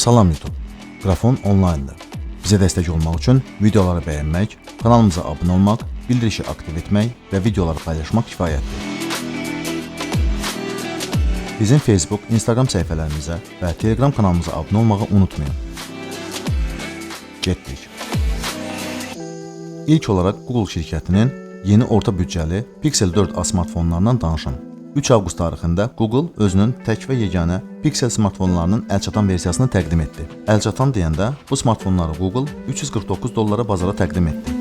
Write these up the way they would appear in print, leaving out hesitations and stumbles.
Salam YouTube. Qrafon onlayndır. Bizə dəstək olmaq üçün videoları bəyənmək, kanalımıza abunə olmaq, bildirişi aktiv etmək və videoları paylaşmaq kifayətdir. Bizim Facebook, Instagram səhifələrimizə və Telegram kanalımıza abunə olmağı unutmayın. Getdik. İlk olaraq Google şirkətinin yeni orta büdcəli Pixel 4a smartfonlarından danışım. 3 avqust tarixində Google özünün tək və yeganə Pixel smartfonlarının əlçatan versiyasını təqdim etdi. Əlçatan deyəndə bu smartfonları Google $349 bazara təqdim etdi.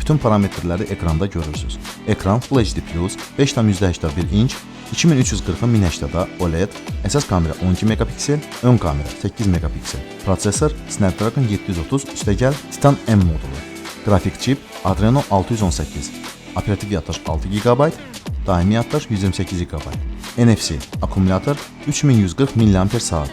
Bütün parametrləri ekranda görürsünüz. Ekran Full HD+, 5.81 inç, 2340 1080 OLED, əsas kamera 12 megapiksel, ön kamera 8 megapiksel, prosesor Snapdragon 730 üstəgəl Titan M modulu, qrafik çip Adreno 618, operativ yaddaş 6 GB, daimi yaddaş 128 GB, NFC, akkumulyator 3140 mAh,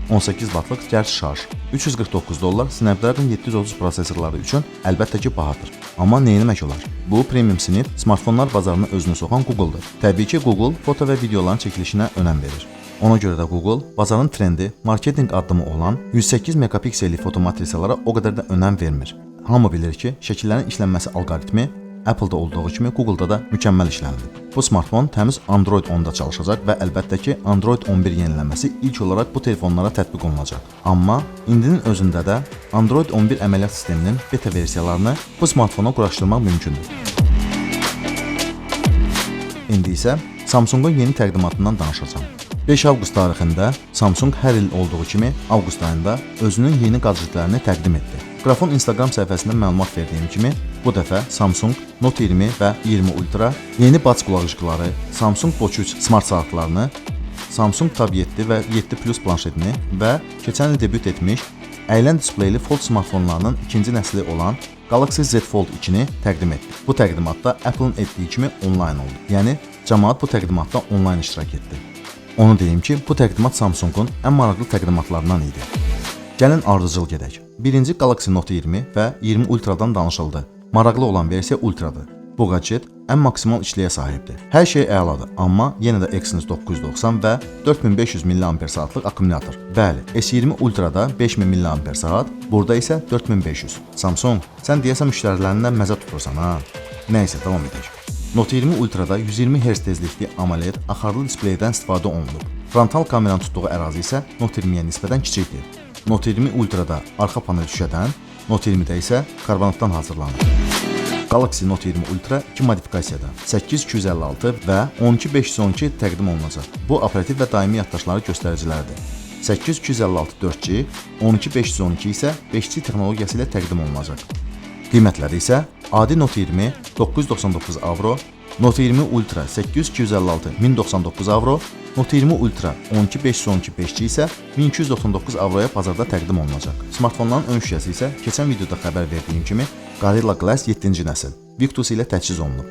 18 Watt-lıq gərç şarj, $349 Snapdragon 730 prosesorları üçün əlbəttə ki bahadır. Amma nə etmək olar? Bu premium sinif smartfonlar bazarına özünü soxan Google'dır. Təbii ki Google foto və videoların çəkilişinə önəm verir. Ona görə də Google bazarın trendi, marketinq addımı olan 108 megapikselli fotomatrisalara o qədər də önəm vermir. Hamı bilir ki, şəkillərin işlənməsi alqoritmi Apple'da olduğu kimi Google'da da mükəmməl işlənilir. Bu smartfon təmiz Android 10'da çalışacaq və əlbəttə ki Android 11 yenilənməsi ilk olaraq bu telefonlara tətbiq olunacaq. Amma indinin özündə də Android 11 əməliyyat sisteminin beta versiyalarını bu smartfona quraşdırmaq mümkündür. İndi isə Samsung'un yeni təqdimatından danışacağım. 5 avqust tarixində Samsung hər il olduğu kimi avqust ayında özünün yeni gadjetlərini təqdim etdi. Qrafon Instagram səhifəsində məlumat verdiyim kimi, bu dəfə Samsung Note 20 və 20 Ultra, yeni bac qulaqcıqları, Samsung Watch 3 smart saatlarını, Samsung Tab 7 və 7 Plus planşetini və keçən il debüt etmiş əylən displeyli Fold smartfonlarının ikinci nəsli olan Galaxy Z Fold 2-ni təqdim etdi. Bu təqdimatda Apple'ın etdiyi kimi onlayn oldu. Yəni, cəmaət bu təqdimatda onlayn iştirak etdi. Onu deyim ki, bu təqdimat Samsung'un ən maraqlı təqdimatlarından idi. Gəlin ardıcıl gedək. Birinci Galaxy Note 20 və 20 Ultra'dan danışıldı. Maraqlı olan versiya Ultra'dır. Bu gadjet ən maksimal işləyə sahibdir. Hər şey əladır, amma yenə də Exynos 990 və 4500 mAh-lıq akkumulyator. Bəli, S20 Ultra'da 5000 mAh, burada isə 4500. Samsung, sən deyəsən müştərilərindən məzə tutursan ha? Nəysə, davam edək. Note 20 Ultra'da 120 Hz tezlikli AMOLED axarlı displeydən istifadə olunub. Frontal kameranın tutduğu ərazi isə Note 20-yə nisbətən kiçikdir. Note 20 Ultra'da arxa panel şüşədən, Note 20-də isə karbonatdan hazırlanır. Galaxy Note 20 Ultra 2 modifikasiyada 8256 və 12512 təqdim olunacaq. Bu operativ və daimi yaddaşları göstəricilərdir. 8256 4G, 12512 isə 5G texnologiyası ilə təqdim olunacaq. Qiymətləri isə adi Note 20 999 avro, Note 20 Ultra 8256 1099 avro, Note 20 Ultra 12512 5G isə 1299 avroya bazarda təqdim olunacaq. Smartfonların ön şüşəsi isə keçən videoda xəbər verdiyim kimi Gorilla Glass 7-ci nəsil Victus ilə təchiz olunub.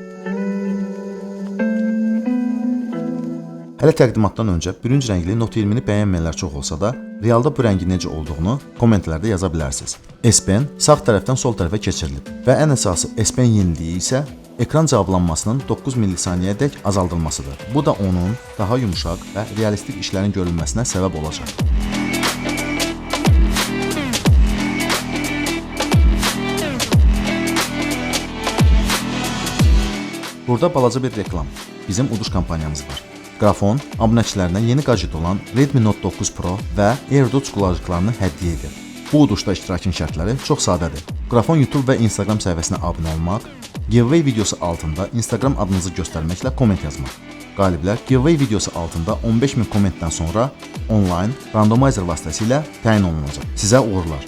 Hələ təqdimatdan öncə bürünc rəngli Note 20-ni bəyənməyənlər çox olsa da, realda bu rəngin necə olduğunu kommentlərdə yaza bilərsiniz. S Pen sağ tərəfdən sol tərəfə keçirilib və ən əsası S Pen yeniliyi isə ekran cavablanmasının 9 millisaniyədək azaldılmasıdır. Bu da onun daha yumuşaq və realistik işlərin görülməsinə səbəb olacaq. Burada balaca bir reklam. Bizim uduş kampaniyamız var. Qrafon abunəçilərinə yeni gadjet olan Redmi Note 9 Pro və AirDots qulaqcıqlarını hədiyyə edir. Bu uduşda iştirakın şərtləri çox sadədir. Qrafon YouTube və Instagram səhifəsinə abunə olmaq, giveaway videosu altında Instagram adınızı göstərməklə komment yazmaq. Qaliblər giveaway videosu altında 15000 kommentdən sonra onlayn randomizer vasitəsilə təyin olunacaq. Sizə uğurlar.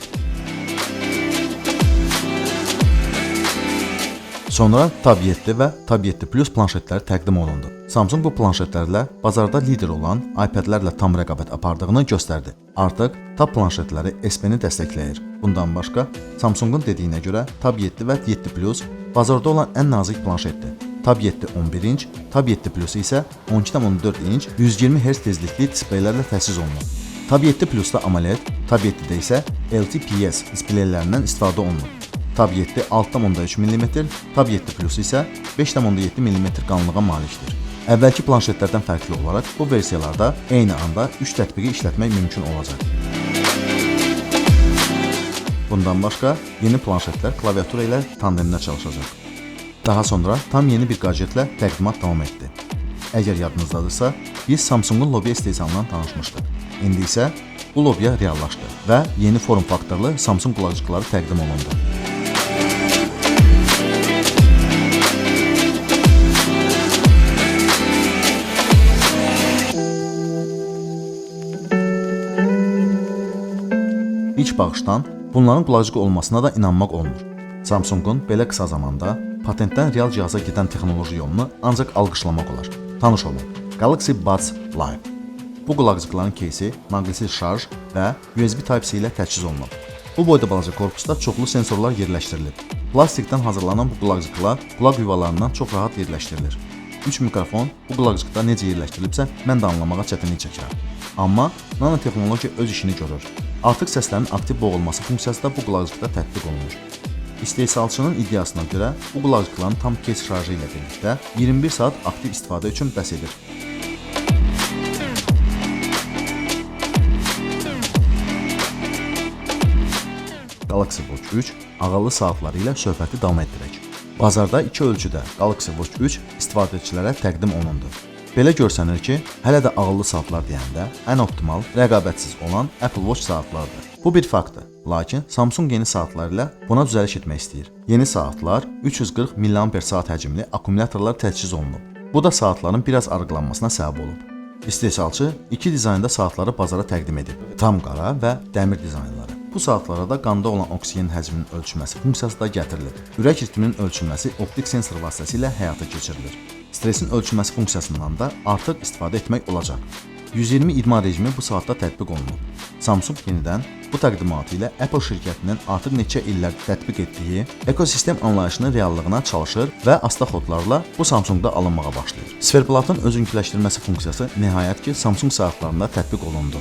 Sonra Tab 7 və Tab 7 Plus planşetləri təqdim olundu. Samsung bu planşetlərlə bazarda lider olan iPadlərlə tam rəqabət apardığını göstərdi. Artıq Tab planşetləri S Pen'i dəstəkləyir. Bundan başqa, Samsung'un dediyinə görə Tab 7 və 7 Plus bazarda olan ən nazik planşetdir. Tab 7 11 inç, Tab 7 Plus isə 12.4 inç 120 Hz tezlikli displeylərlə təchiz olunub. Tab 7 Plus'da AMOLED, Tab 7'də isə LTPS displeylərindən istifadə olunub. Tab 7 6.3 mm, Tab 7 Plus isə 5.7 mm qalınlığa malikdir. Əvvəlki planşetlərdən fərqli olaraq bu versiyalarda eyni anda 3 tətbiqi işlətmək mümkün olacaq. Bundan başqa yeni planşetlər klaviatura ilə tandemdə çalışacaq. Daha sonra tam yeni bir gadjetlə təqdimat davam etdi. Əgər yadınızdadırsa, biz Samsungun lobiya istehsalından tanışmışdıq. İndi isə bu lobiya reallaşdı və yeni form faktorlu Samsung qulaqcıqları təqdim olundu. İlk baxışdan bunların qulaqcığı olmasına da inanmaq olmur. Samsungun belə qısa zamanda patentdən real cihaza gedən texnoloji yolunu ancaq alqışlamaq olar. Tanış olun, Galaxy Buds Live. Bu qulaqcıqların кейsi maqnetsiz şarj və USB Type-C ilə təchiz olunub. Bu boyda balaca korpusda çoxlu sensorlar yerləşdirilib. Plastikdən hazırlanan bu qulaqcıqlar qulaq yuvalarından çox rahat yerləşdirilir. 3 mikrofon bu qulaqcıqda necə yerləşdirilibsə, mən də anlamağa çətinlik çəkirəm. Amma nanotexnologiya öz işini görür. Artıq səslərin aktiv boğulması funksiyası da bu qulaqcıqda tətbiq olunur. İstehsalçının iddiasına görə bu qulaqcıqların tam kes şarjı ilə birlikdə 21 saat aktiv istifadə üçün bəs edir. Galaxy Watch 3 ağıllı saatları ilə söhbəti davam etdirək. Bazarda iki ölçüdə Galaxy Watch 3 istifadəçilərə təqdim olundu. Belə görsənir ki, hələ də ağıllı saatlar deyəndə ən optimal, rəqabətsiz olan Apple Watch saatlardır. Bu bir faktdır. Lakin Samsung yeni saatlar ilə buna düzəliş etmək istəyir. Yeni saatlar 340 mAh həcmli akkumulyatorlar təchiz olunub. Bu da saatların biraz arıqlanmasına səbəb olub. İstehsalçı iki dizaynda saatları bazara təqdim edib. Tam qara və dəmir dizaynları. Bu saatlara da qanda olan oksigen həcminin ölçülməsi funksiyası da gətirilib. Ürək ritminin ölçülməsi optik sensor vasitəsilə həyata keçirilir. Stresin ölçülməsi funksiyasından da artıq istifadə etmək olacaq. 120 idman rejimi bu saatda tətbiq olunub. Samsung yenidən bu təqdimatı ilə Apple şirkətinin artıq neçə illər tətbiq etdiyi ekosistem anlayışının reallığına çalışır və asta xodlarla bu Samsungda alınmağa başlayır. Sferblatın özünküləşdirməsi funksiyası nəhayət ki Samsung saatlarında tətbiq olundu.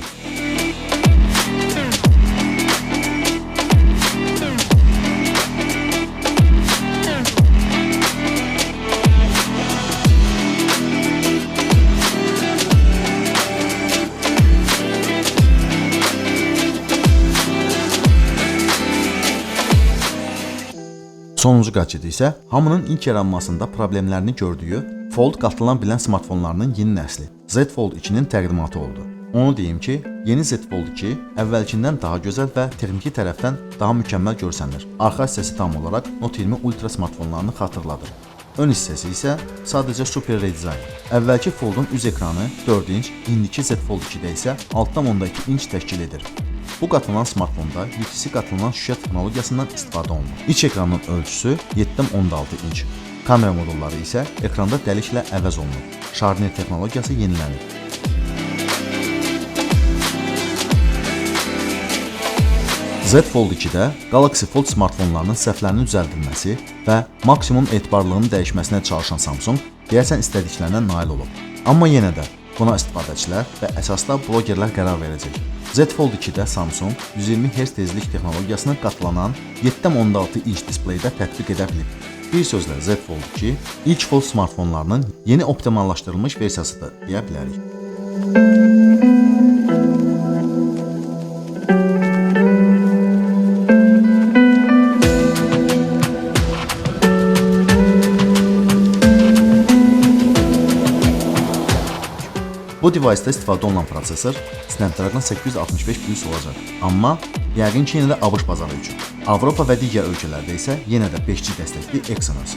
Sonuncu gadget isə hamının ilk yaranmasında problemlərini gördüyü Fold qatlanan bilən smartfonlarının yeni nəsli Z Fold 2-nin təqdimatı oldu. Onu deyim ki, yeni Z Fold 2 əvvəlkindən daha gözəl və texniki tərəfdən daha mükəmməl görsənir. Arxa hissəsi tam olaraq Note 20 Ultra smartfonlarını xatırladır. Ön hissəsi isə sadəcə super redizayn. Əvvəlki Fold'un üz ekranı 4 inç, indiki Z Fold 2-də isə 6.2 inç təşkil edir. Bu qatlanan smartfonda UTC qatlanan şüşə texnologiyasından istifadə olunur. İç ekranın ölçüsü 7.6 inç. Kamera modulları isə ekranda dəliklə əvəz olunur. Şarnir texnologiyası yenilənir. Z Fold 2-də Galaxy Fold smartfonlarının səhvlərinin düzəldilməsi və maksimum etibarlılığının dəyişməsinə çalışan Samsung deyəsən istədiklərinə nail olub. Amma yenə də buna istifadəçilər və əsasda blogerlər qərar verəcək. Z Fold 2-də Samsung 120 Hz tezlik texnologiyasını qatlanan 7.6 inç displeydə tətbiq edə bilib. Bir sözlə Z Fold 2 ilk Fold smartfonlarının yeni optimallaşdırılmış versiyasıdır deyə bilərik. Bu device'da istifadə olunan prosesor Snapdragon 865 Plus olacaq. Amma yəqin ki, yenə də ABŞ bazarı üçün. Avropa və digər ölkələrdə isə yenə də 5G dəstəkli Exynos.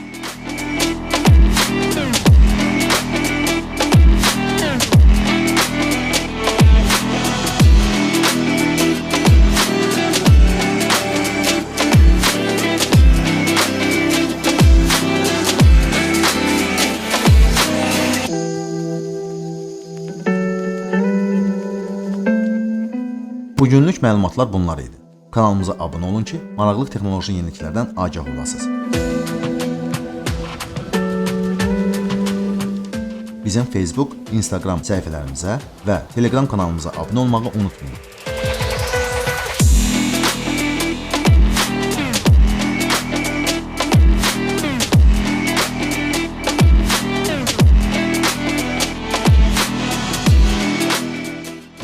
Bugünlük məlumatlar bunlar idi. Kanalımıza abunə olun ki, maraqlı texnoloji yeniliklərdən agah olasınız. Bizim Facebook, Instagram səhifələrimizə və Telegram kanalımıza abunə olmağı unutmayın.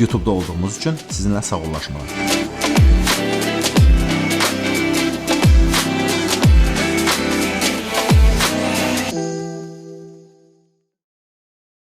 YouTube-da olduğumuz üçün sizinlə sağollaşmıram.